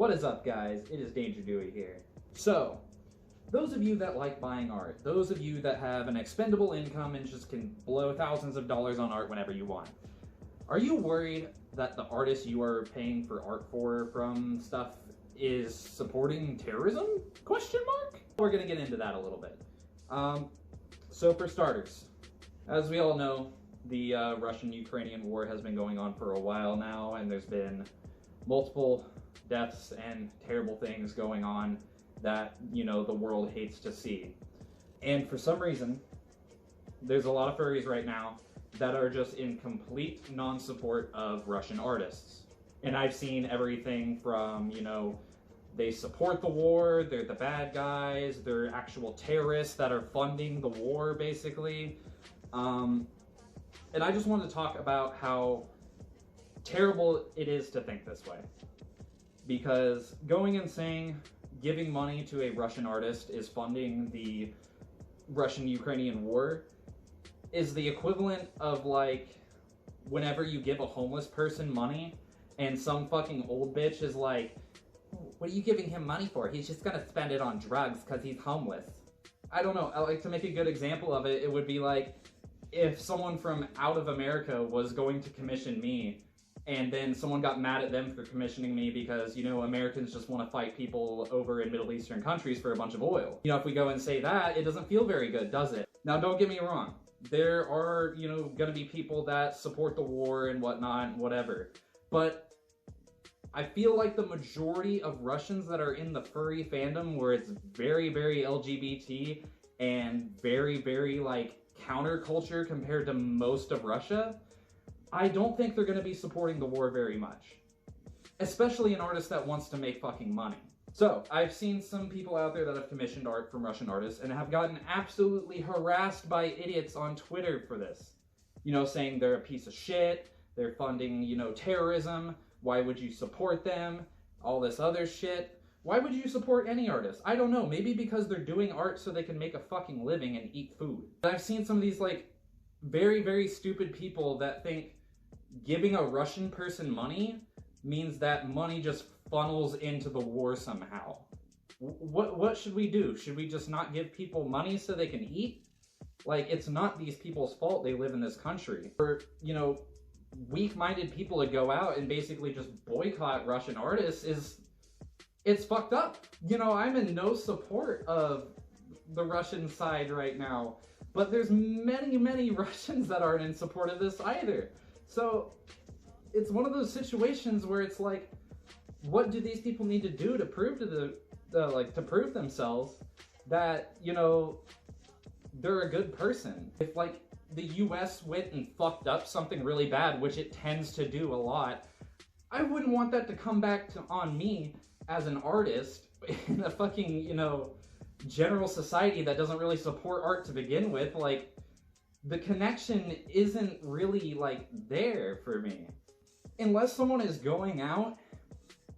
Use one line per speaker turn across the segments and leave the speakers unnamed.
What is up, guys? It is Danger Dewey here. So, those of you that like buying art, those of you that have an expendable income and just can blow thousands of dollars on art whenever you want, are you worried that the artist you are paying for art from stuff is supporting terrorism? Question mark? We're gonna get into that a little bit. So for starters, as we all know, the Russian-Ukrainian war has been going on for a while now, and there's been multiple deaths and terrible things going on that, you know, the world hates to see. And for some reason, there's a lot of furries right now that are just in complete non-support of Russian artists. And I've seen everything from, you know, they support the war, they're the bad guys, they're actual terrorists that are funding the war, basically. And I just want to talk about how terrible it is to think this way. Because going and saying giving money to a Russian artist is funding the Russian-Ukrainian war is the equivalent of, like, whenever you give a homeless person money and some fucking old bitch is like, what are you giving him money for? He's just gonna spend it on drugs because he's homeless. I don't know, like, to make a good example of it, it would be like if someone from out of America was going to commission me and then someone got mad at them for commissioning me because, you know, Americans just want to fight people over in Middle Eastern countries for a bunch of oil. You know, if we go and say that, it doesn't feel very good, does it? Now, don't get me wrong. There are, you know, gonna be people that support the war and whatnot and whatever. But I feel like the majority of Russians that are in the furry fandom, where it's very, very LGBT and very, very, like, counterculture compared to most of Russia, I don't think they're going to be supporting the war very much. Especially an artist that wants to make fucking money. So, I've seen some people out there that have commissioned art from Russian artists and have gotten absolutely harassed by idiots on Twitter for this. You know, saying they're a piece of shit, they're funding, you know, terrorism, why would you support them, all this other shit. Why would you support any artist? I don't know, maybe because they're doing art so they can make a fucking living and eat food. I've seen some of these, like, very, very stupid people that think giving a Russian person money means that money just funnels into the war somehow. What should we do? Should we just not give people money so they can eat? Like, it's not these people's fault they live in this country. For, you know, weak-minded people to go out and basically just boycott Russian artists it's fucked up. You know, I'm in no support of the Russian side right now, but there's many, many Russians that aren't in support of this either. So it's one of those situations where it's like, what do these people need to do to prove to to prove themselves that, you know, they're a good person? If, like, the US went and fucked up something really bad, which it tends to do a lot, I wouldn't want that to come back on me as an artist in a fucking, you know, general society that doesn't really support art to begin with. Like, the connection isn't really, like, there for me. Unless someone is going out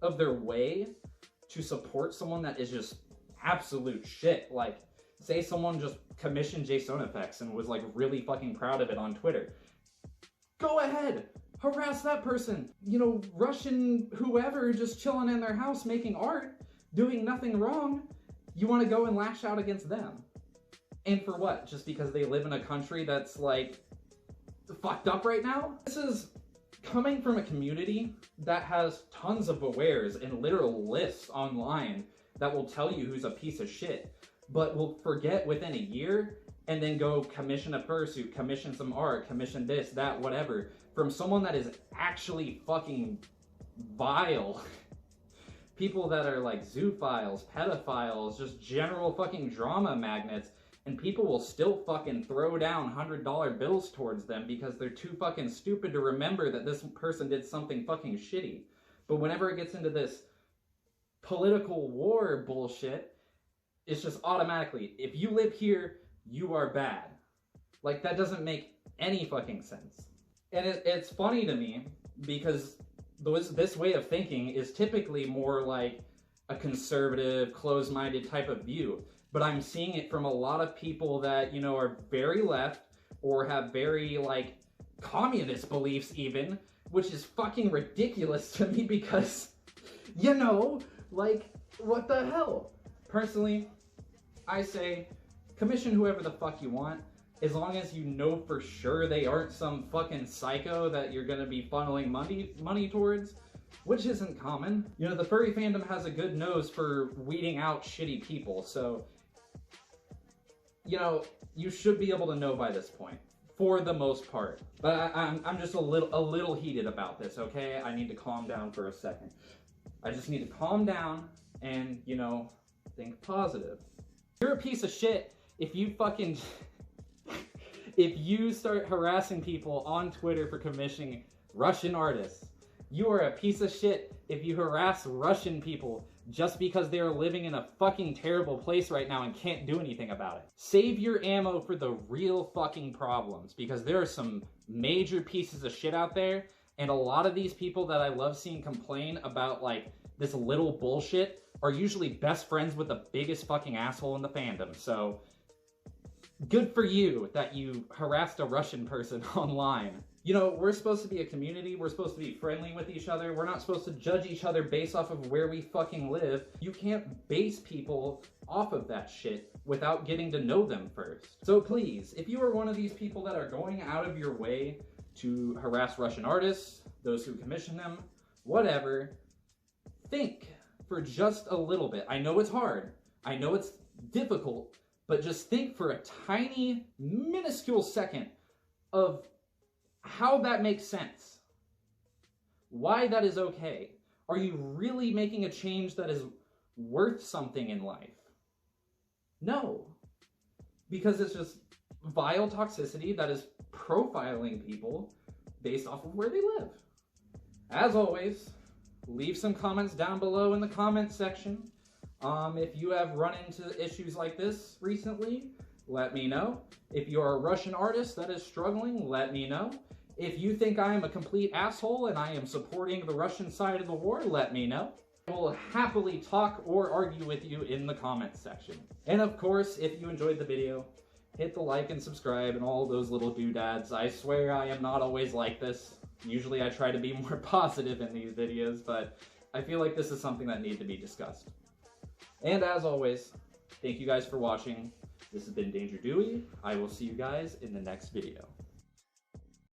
of their way to support someone that is just absolute shit. Like, say someone just commissioned JSON effects and was, like, really fucking proud of it on Twitter. Go ahead! Harass that person! You know, Russian whoever just chilling in their house making art, doing nothing wrong, you want to go and lash out against them. And for what? Just because they live in a country that's, like, fucked up right now? This is coming from a community that has tons of awares and literal lists online that will tell you who's a piece of shit, but will forget within a year and then go commission a fursuit, commission some art, commission this, that, whatever, from someone that is actually fucking vile. People that are like zoophiles, pedophiles, just general fucking drama magnets, and people will still fucking throw down $100 bills towards them because they're too fucking stupid to remember that this person did something fucking shitty. But whenever it gets into this political war bullshit, it's just automatically, if you live here, you are bad. Like, that doesn't make any fucking sense. And it's funny to me because this way of thinking is typically more like a conservative, closed-minded type of view. But I'm seeing it from a lot of people that, you know, are very left or have very, like, communist beliefs even, which is fucking ridiculous to me because, you know, Like, what the hell? Personally, I say, commission whoever the fuck you want, as long as you know for sure they aren't some fucking psycho that you're gonna be funneling money towards, which isn't common. You know, the furry fandom has a good nose for weeding out shitty people, so, you know, you should be able to know by this point, for the most part. But I'm just a little heated about this, okay? I need to calm down for a second. I just need to calm down and, you know, think positive. You're a piece of shit if you fucking... if you start harassing people on Twitter for commissioning Russian artists. You are a piece of shit if you harass Russian people just because they are living in a fucking terrible place right now and can't do anything about it. Save your ammo for the real fucking problems, because there are some major pieces of shit out there, and a lot of these people that I love seeing complain about, like, this little bullshit are usually best friends with the biggest fucking asshole in the fandom, so good for you that you harassed a Russian person online. You know, we're supposed to be a community, we're supposed to be friendly with each other, we're not supposed to judge each other based off of where we fucking live. You can't base people off of that shit without getting to know them first. So please, if you are one of these people that are going out of your way to harass Russian artists, those who commission them, whatever, think for just a little bit. I know it's hard, I know it's difficult, but just think for a tiny, minuscule second of how that makes sense. Why that is okay. Are you really making a change that is worth something in life? No. Because it's just vile toxicity that is profiling people based off of where they live. As always, leave some comments down below in the comments section. If you have run into issues like this recently, let me know. If you're a Russian artist that is struggling, let me know. If you think I am a complete asshole and I am supporting the Russian side of the war, let me know. I will happily talk or argue with you in the comments section. And of course, if you enjoyed the video, hit the like and subscribe and all those little doodads. I swear I am not always like this. Usually I try to be more positive in these videos, but I feel like this is something that needs to be discussed. And as always, thank you guys for watching. This has been Danger Dewey. I will see you guys in the next video.